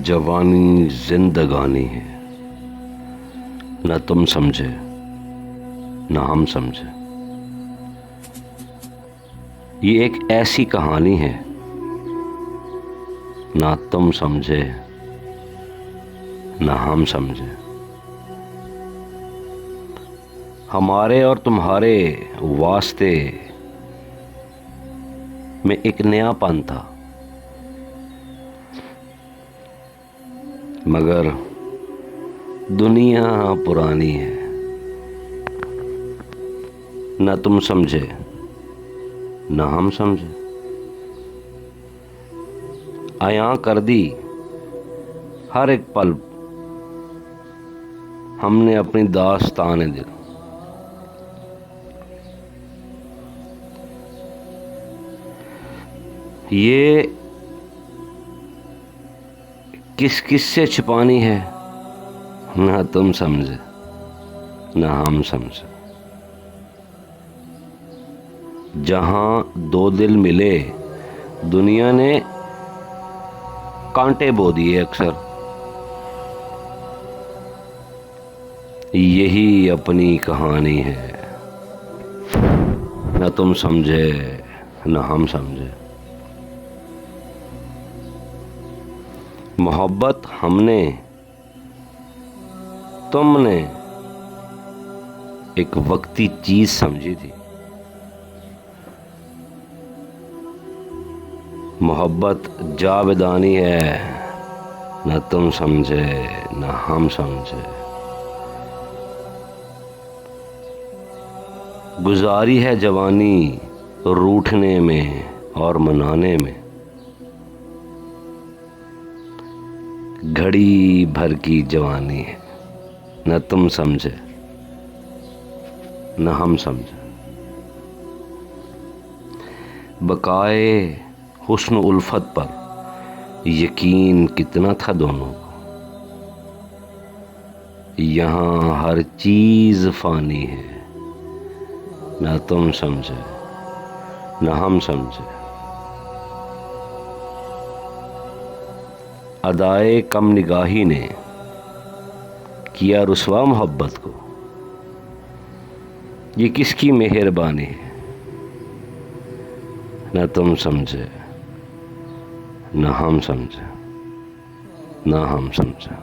जवानी जिंदगानी है, न तुम समझे न हम समझे। ये एक ऐसी कहानी है, ना तुम समझे न हम समझे। हमारे और तुम्हारे वास्ते में एक नयापन था, मगर दुनिया पुरानी है, न तुम समझे न हम समझे। आया कर दी हर एक पल हमने अपनी दास्तान दिल। ये किस किस से छिपानी है, ना तुम समझे ना हम समझे। जहां दो दिल मिले दुनिया ने कांटे बो दिए अक्सर। यही अपनी कहानी है, न तुम समझे न हम समझे। मोहब्बत हमने तुमने एक वक्ती चीज समझी थी। मोहब्बत जावेदानी है, न तुम समझे न हम समझे। गुजारी है जवानी रूठने में और मनाने में। घड़ी भर की जवानी है, न तुम समझे न हम समझे। बकाए हुस्न उल्फत पर यकीन कितना था दोनों को। यहाँ हर चीज फानी है, न तुम समझे न हम समझे। अदाए कम निगाही ने किया रुसवा मोहब्बत को। ये किसकी मेहरबानी है, न तुम समझे न हम समझे न हम समझे।